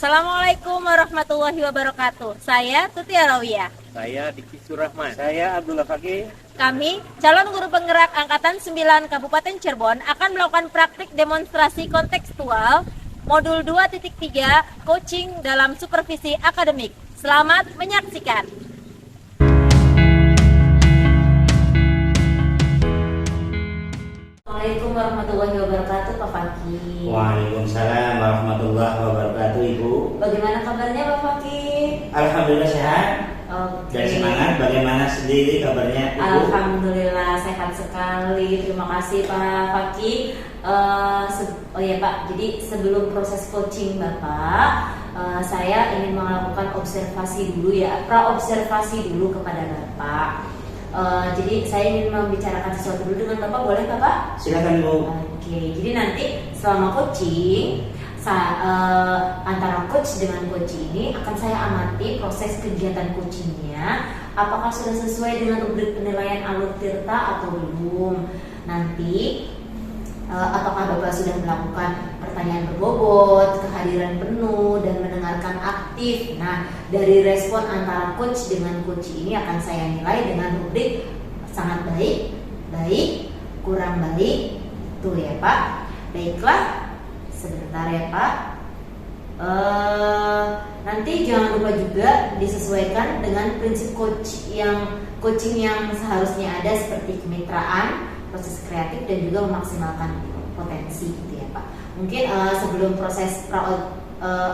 Assalamualaikum warahmatullahi wabarakatuh. Saya Tuti Alawiyah. Saya Diki Surahman. Saya Abdullah Fakih. Kami, calon guru penggerak Angkatan 9 Kabupaten Cirebon, akan melakukan praktik demonstrasi kontekstual Modul 2.3 Coaching dalam Supervisi Akademik. Selamat menyaksikan. Assalamualaikum warahmatullahi wabarakatuh, Pak Fakih. Waalaikumsalam warahmatullahi wabarakatuh, Ibu. Bagaimana kabarnya, Pak Fakih? Alhamdulillah sehat Oke. dan semangat. Bagaimana sendiri kabarnya, Ibu? Alhamdulillah sehat sekali. Terima kasih Pak Fakih. Oh ya Pak, jadi sebelum proses coaching Bapak, saya ingin melakukan observasi dulu ya, praobservasi dulu kepada Bapak. Jadi saya ingin membicarakan sesuatu dulu dengan Bapak, boleh Bapak? Silakan, Bu. Oke, jadi nanti selama coaching, antara coach dengan coach ini akan saya amati proses kegiatan coachingnya, apakah sudah sesuai dengan rubrik penilaian alur tirta atau belum. Nanti apakah Bapak sudah melakukan pertanyaan berbobot, kehadiran penuh, dan mendengarkan aktif. Nah, dari respon antara coach dengan coach ini akan saya nilai dengan rubrik sangat baik, baik, kurang baik. Tuh ya Pak. Baiklah, sebentar ya Pak. Nanti jangan lupa juga disesuaikan dengan prinsip coaching yang seharusnya ada, seperti kemitraan, proses kreatif, dan juga memaksimalkan potensi gitu ya Pak. Mungkin sebelum proses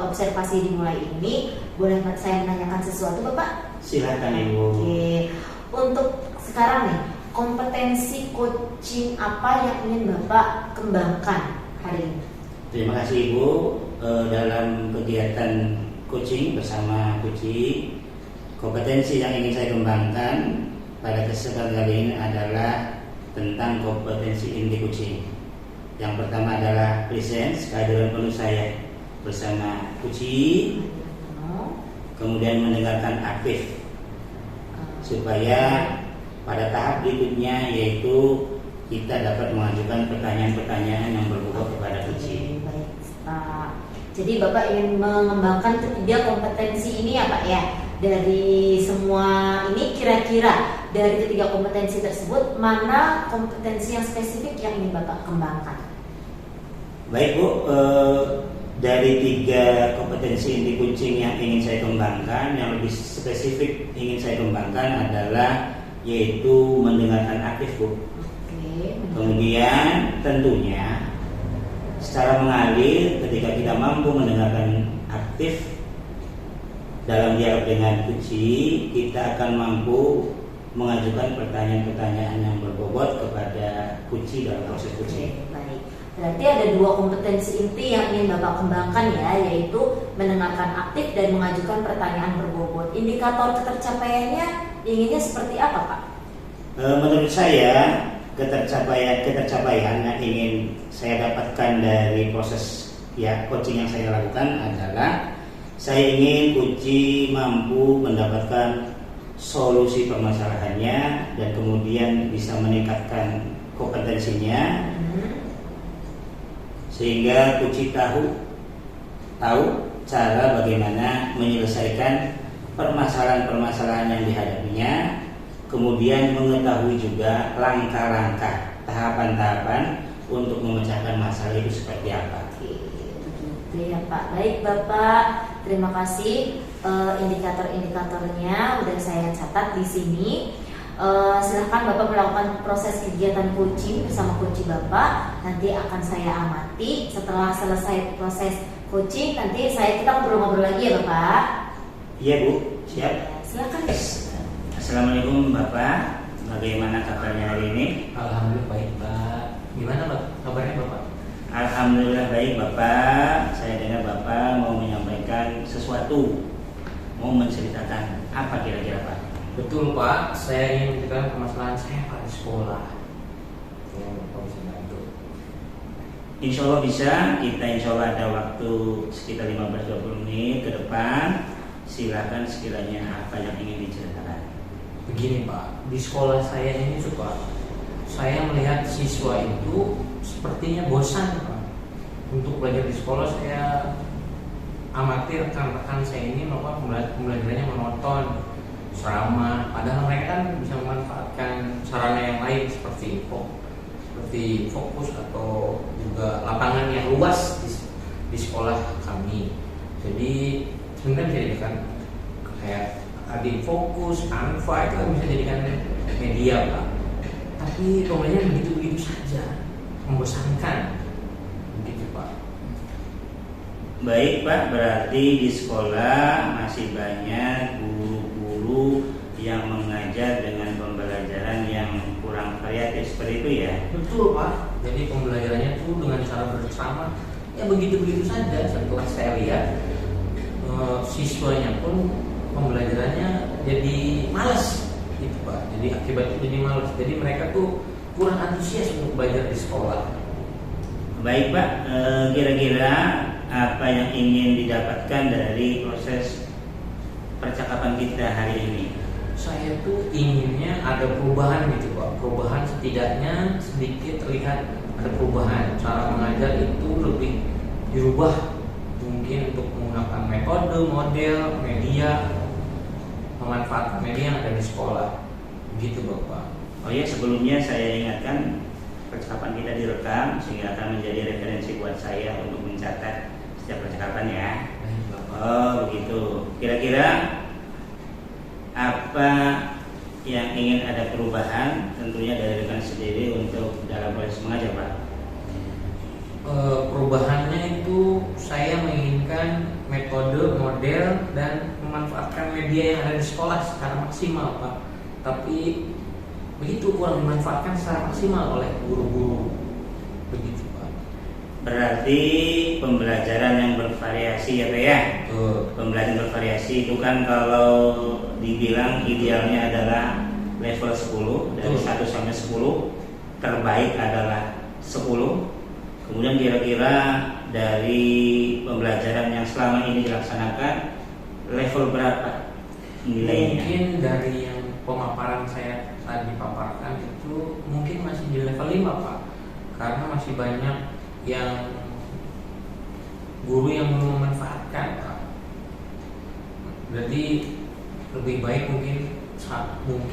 observasi dimulai ini, boleh saya menanyakan sesuatu Bapak? Silakan, Ibu. Oke. Untuk sekarang nih, kompetensi coaching apa yang ingin Bapak kembangkan hari ini? Terima kasih, Ibu. Dalam kegiatan coaching bersama coaching, kompetensi yang ingin saya kembangkan pada kesempatan kali ini adalah tentang kompetensi inti coaching. Yang pertama adalah presence, kehadiran penuh saya bersama coaching, kemudian mendengarkan aktif, supaya pada tahap berikutnya yaitu kita dapat mengajukan pertanyaan-pertanyaan yang berbobot kepada coaching. Baik, Pak. Jadi Bapak ingin mengembangkan ketiga kompetensi ini ya Pak ya. Dari semua ini, kira-kira dari ketiga kompetensi tersebut, mana kompetensi yang spesifik yang ingin Bapak kembangkan? Baik, Bu. Dari tiga kompetensi inti coaching yang ingin saya kembangkan, yang lebih spesifik ingin saya kembangkan adalah yaitu mendengarkan aktif, Bu. Oke. Kemudian tentunya secara mengalir, ketika kita mampu mendengarkan aktif dalam dialog dengan coaching, kita akan mampu mengajukan pertanyaan-pertanyaan yang berbobot kepada coaching dalam proses coaching. Baik. Berarti ada dua kompetensi inti yang ingin Bapak kembangkan ya, yaitu mendengarkan aktif dan mengajukan pertanyaan berbobot. Indikator ketercapaiannya inginnya seperti apa Pak? Menurut saya ketercapaian yang ingin saya dapatkan dari proses coaching yang saya lakukan adalah saya ingin coaching mampu mendapatkan solusi permasalahannya dan kemudian bisa meningkatkan kompetensinya, sehingga coaching tahu cara bagaimana menyelesaikan permasalahan-permasalahan yang dihadapinya, kemudian mengetahui juga langkah-langkah, tahapan-tahapan untuk memecahkan masalah itu seperti apa. Oke, ya Pak. Baik Bapak, terima kasih. Indikator-indikatornya udah saya catat di sini. Silahkan Bapak melakukan proses kegiatan coaching bersama coach Bapak. Nanti akan saya amati. Setelah selesai proses coaching, nanti kita ngobrol-ngobrol lagi ya Bapak. Iya, Bu, siap. Silakan. Assalamualaikum Bapak, bagaimana kabarnya hari ini? Alhamdulillah baik, Pak. Gimana, Pak? Kabarnya Bapak? Alhamdulillah baik, Bapak. Saya dengar Bapak mau menyampaikan sesuatu, mau menceritakan apa kira-kira, Pak? Betul, Pak. Saya ingin menceritakan permasalahan saya Pak di sekolah. Yang Bapak bisa bantu. Insya Allah bisa. Kita insya Allah ada waktu sekitar 15-20 menit ke depan. Silakan sekiranya apa yang ingin diceritakan. Begini, Pak. Di sekolah saya ini saya melihat siswa itu sepertinya bosan, Pak. Untuk belajar di sekolah saya amati rekan-rekan saya ini melakukan pembelajarannya monoton, serama, padahal mereka kan bisa memanfaatkan sarana yang lain seperti fokus atau juga lapangan yang luas di sekolah kami. Jadi sebenarnya bisa dijadikan kayak adik fokus, Canva itu kan bisa dijadikan media Pak. Tapi pembelajaran begitu-begitu saja, membosankan, begitu Pak. Baik Pak, berarti di sekolah masih banyak guru-guru yang mengajar dengan pembelajaran yang kurang variatif seperti itu ya? Betul Pak. Jadi pembelajarannya itu dengan cara bersama, ya begitu-begitu saja. Setelah saya lihat siswanya pun pembelajarannya jadi malas, gitu Pak. Jadi akibatnya jadi malas. Jadi mereka tuh kurang antusias untuk belajar di sekolah. Baik Pak, kira-kira apa yang ingin didapatkan dari proses percakapan kita hari ini? Saya tuh inginnya ada perubahan gitu Pak. Perubahan setidaknya sedikit terlihat ada perubahan. Cara mengajar itu lebih dirubah, mungkin untuk menggunakan metode, model, media, memanfaatkan media yang ada di sekolah. Begitu Bapak. Oh ya, sebelumnya saya ingatkan percakapan kita direkam sehingga akan menjadi referensi buat saya untuk mencatat setiap percakapan ya. Oh begitu. Kira-kira apa yang ingin ada perubahan tentunya dari rekan sendiri untuk dalam proses mengajar Pak? Perubahannya itu saya menginginkan metode, model, dan memanfaatkan media yang ada di sekolah secara maksimal Pak. Tapi begitu kurang dimanfaatkan secara maksimal oleh guru-guru, begitu Pak. Berarti pembelajaran yang bervariasi ya Pak ya? Pembelajaran bervariasi itu kan kalau dibilang idealnya adalah level 10 dari 1 sampai 10, terbaik adalah 10. Kemudian kira-kira dari pembelajaran yang selama ini dilaksanakan level berapa nilainya? Mungkin dari yang pemaparan saya tadi paparkan itu mungkin masih di level 5 Pak. Karena masih banyak yang guru yang belum memanfaatkan Pak. Berarti lebih baik mungkin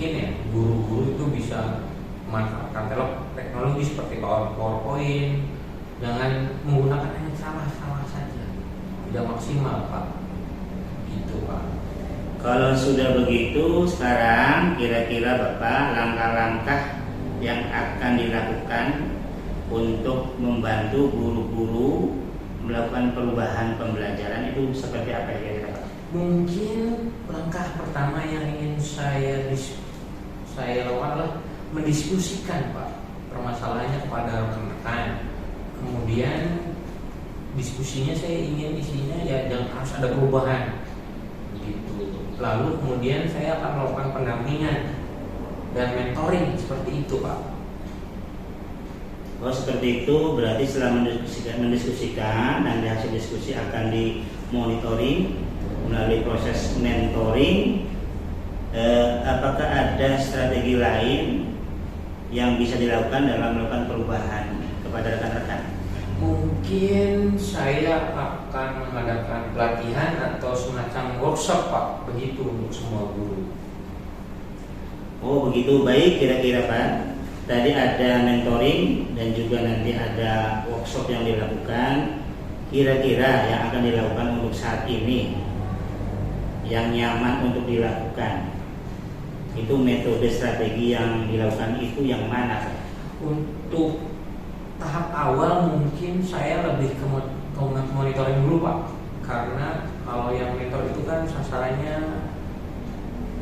ya guru-guru itu bisa memanfaatkan teknologi seperti PowerPoint, jangan menggunakan hanya salah saja, tidak maksimal Pak. Gitu Pak. Kalau sudah begitu, sekarang kira-kira Bapak langkah-langkah yang akan dilakukan untuk membantu guru-guru melakukan perubahan pembelajaran itu seperti apa ya Pak? Mungkin langkah pertama yang ingin saya lakukan adalah mendiskusikan Pak permasalahannya kepada rekan-rekan. Kemudian diskusinya saya ingin isinya ya jangan harus ada perubahan gitu. Lalu kemudian saya akan melakukan pendampingan dan mentoring seperti itu Pak. Oh seperti itu, berarti setelah mendiskusikan dan hasil diskusi akan dimonitoring melalui proses mentoring. Apakah ada strategi lain yang bisa dilakukan dalam melakukan perubahan kepada rekan-rekan? Mungkin saya akan mengadakan pelatihan atau semacam workshop Pak, begitu untuk semua guru. Oh begitu, baik. Kira-kira Pak, tadi ada mentoring dan juga nanti ada workshop yang dilakukan. Kira-kira yang akan dilakukan untuk saat ini yang nyaman untuk dilakukan, itu metode strategi yang dilakukan itu yang mana Pak? Untuk tahap awal mungkin saya lebih ke monitoring dulu Pak. Karena kalau yang mentor itu kan sasarannya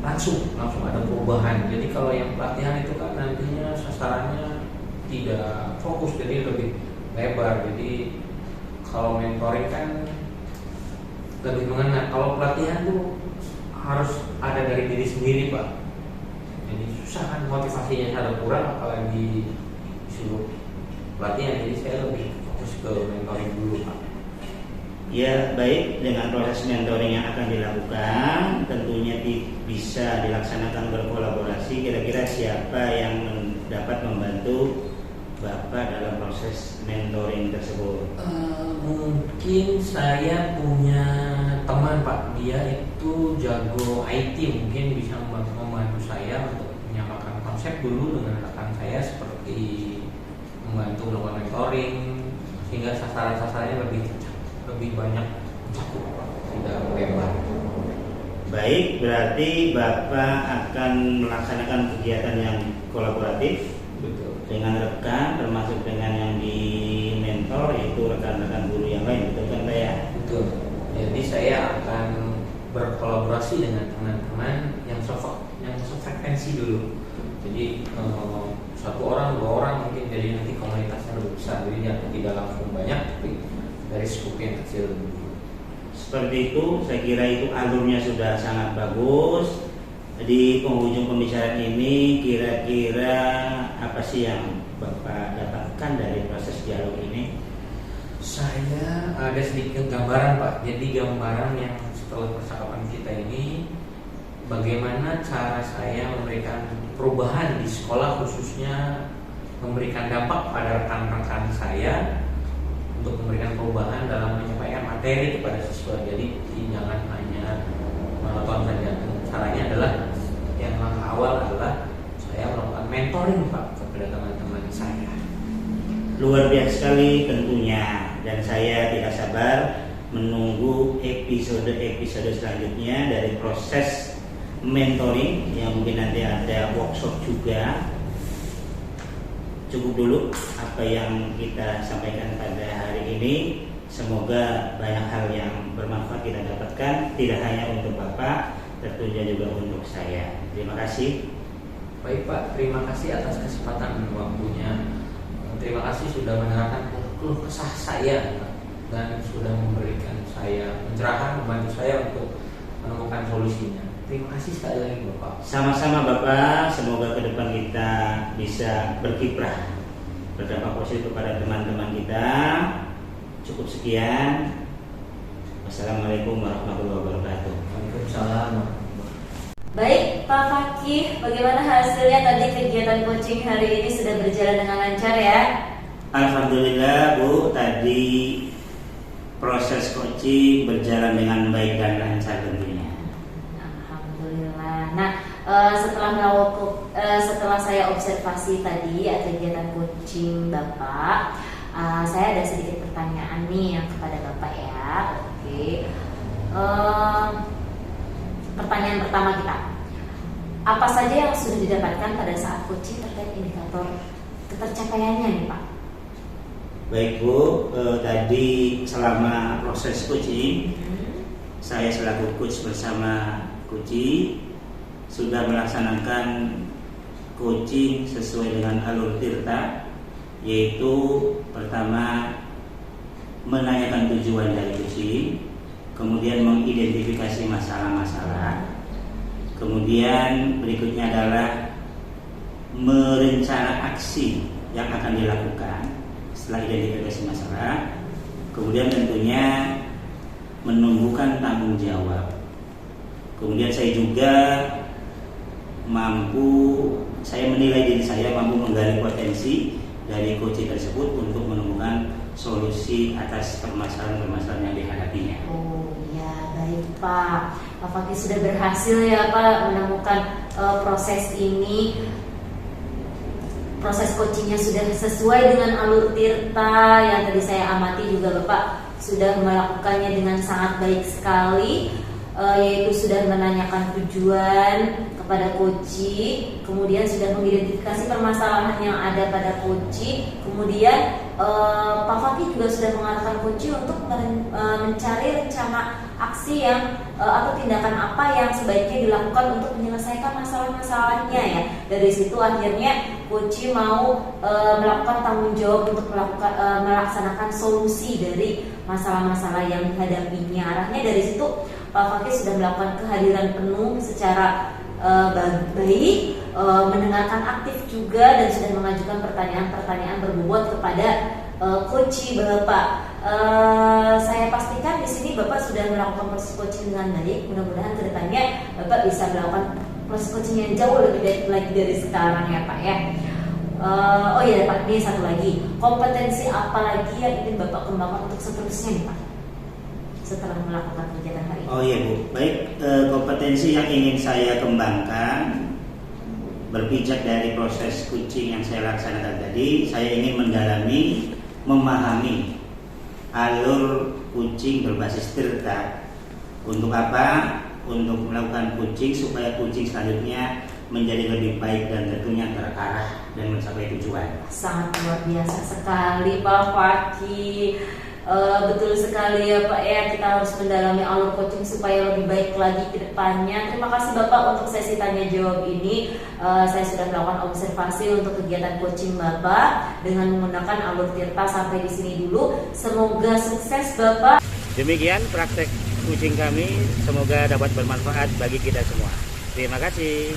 langsung ada perubahan. Jadi kalau yang pelatihan itu kan nantinya sasarannya tidak fokus, jadi lebih lebar. Jadi kalau mentoring kan lebih mengena. Kalau pelatihan tuh harus ada dari diri sendiri Pak. Jadi susah kan, motivasinya ada kurang apalagi disuruh pelatihan. Jadi saya lebih fokus ke mentoring dulu Pak. Ya baik, dengan proses mentoring yang akan dilakukan tentunya bisa dilaksanakan berkolaborasi. Kira-kira siapa yang dapat membantu Bapak dalam proses mentoring tersebut? Mungkin saya punya teman Pak, dia itu jago IT, mungkin bisa membantu saya untuk menyamakan konsep dulu dengan rekan saya, seperti membantu melakukan mentoring sehingga sasaran-sasarannya lebih banyak mencakup Pak, tidak lebar. Baik, berarti Bapak akan melaksanakan kegiatan yang kolaboratif. Betul. Dengan rekan, termasuk dengan yang di mentor, yaitu rekan-rekan guru yang lain, betul kan Pak ya? Betul. Jadi saya akan berkolaborasi dengan teman-teman yang sefrekuensi dulu. Jadi satu orang, dua orang mungkin, jadi nanti komunitasnya lebih besar. Jadi tidak langsung banyak, tapi dari skup yang kecil dulu. Seperti itu, saya kira itu alurnya sudah sangat bagus. Di penghujung pembicaraan ini, kira-kira apa sih yang Bapak dapatkan dari proses dialog ini? Saya ada sedikit gambaran Pak. Jadi gambaran yang setelah percakapan kita ini, bagaimana cara saya memberikan perubahan di sekolah, khususnya memberikan dampak pada rekan-rekan saya untuk memberikan perubahan dalam menyampaikan materi kepada siswa. Jadi jangan hanya monoton saja. Caranya adalah yang langkah awal adalah saya melakukan mentoring Pak kepada teman-teman saya. Luar biasa sekali tentunya, dan saya tidak sabar menunggu episode-episode selanjutnya dari proses mentoring yang mungkin nanti ada workshop juga. Cukup dulu apa yang kita sampaikan pada hari ini. Semoga banyak hal yang bermanfaat kita dapatkan, tidak hanya untuk Bapak, tentunya juga untuk saya. Terima kasih. Baik Pak, terima kasih atas kesempatan dan waktunya. Terima kasih sudah mendengarkan keluh kesah saya dan sudah memberikan saya pencerahan, membantu saya untuk menemukan solusinya. Terima kasih sekali lagi Bapak. Sama-sama Bapak, semoga ke depan kita bisa berkiprah, berdampak positif kepada teman-teman kita. Cukup sekian. Wassalamualaikum warahmatullahi wabarakatuh. Waalaikumsalam. Baik Pak Fakih, bagaimana hasilnya tadi kegiatan coaching hari ini sudah berjalan dengan lancar ya? Alhamdulillah Bu, tadi proses coaching berjalan dengan baik dan lancar tentunya. Alhamdulillah. Nah, setelah saya observasi tadi kegiatan coaching Bapak, saya ada sedikit pertanyaan nih yang kepada Bapak ya. Oke. Pertanyaan pertama kita, apa saja yang sudah didapatkan pada saat coaching terkait indikator ketercapaiannya nih Pak? Baik Bu, tadi selama proses coaching, saya selaku coach bersama coaching sudah melaksanakan coaching sesuai dengan alur Tirta, yaitu pertama menanyakan tujuan dari coaching, kemudian mengidentifikasi masalah-masalah, kemudian berikutnya adalah merencana aksi yang akan dilakukan setelah identifikasi masalah, kemudian tentunya menumbuhkan tanggung jawab. Kemudian saya juga saya menilai diri saya mampu menggali potensi dari coaching tersebut untuk menemukan solusi atas permasalahan-permasalahan yang dihadapinya. Oh ya, baik Pak. Pak Fakih sudah berhasil ya Pak menemukan proses ini. Proses coachingnya sudah sesuai dengan alur Tirta yang tadi saya amati juga Bapak sudah melakukannya dengan sangat baik sekali, yaitu sudah menanyakan tujuan kepada coaching, kemudian sudah mengidentifikasi permasalahan yang ada pada coaching, kemudian Pak Fakih juga sudah mengarahkan coaching untuk mencari rencana aksi yang atau tindakan apa yang sebaiknya dilakukan untuk menyelesaikan masalah-masalahnya ya. Dari situ akhirnya coaching mau melakukan tanggung jawab untuk melaksanakan solusi dari masalah-masalah yang dihadapinya. Arahnya dari situ Pak Fakih sudah melakukan kehadiran penuh secara baik, mendengarkan aktif juga dan sudah mengajukan pertanyaan-pertanyaan berbobot kepada coaching Bapak. Saya pastikan di sini Bapak sudah melakukan proses coaching dengan baik. Mudah-mudahan kedepannya Bapak bisa melakukan proses coaching yang jauh lebih baik lagi dari sekarang ya Pak ya. Oh iya Pak, ini satu lagi. Kompetensi apa lagi yang ingin Bapak kembangkan untuk seterusnya nih Pak? Setelah melakukan kegiatan hari ini. Oh iya Bu, baik, kompetensi yang ingin saya kembangkan berpijak dari proses coaching yang saya laksanakan tadi, saya ingin mendalami, memahami alur coaching berbasis tirta. Untuk apa? Untuk melakukan coaching supaya coaching selanjutnya menjadi lebih baik dan tentunya terarah dan mencapai tujuan. Sangat luar biasa sekali Pak Fakih. Betul sekali ya Pak ya, kita harus mendalami alur coaching supaya lebih baik lagi ke depannya. Terima kasih Bapak untuk sesi tanya jawab ini. Saya sudah melakukan observasi untuk kegiatan coaching Bapak dengan menggunakan alur tirta. Sampai di sini dulu. Semoga sukses Bapak. Demikian praktek coaching kami, semoga dapat bermanfaat bagi kita semua. Terima kasih.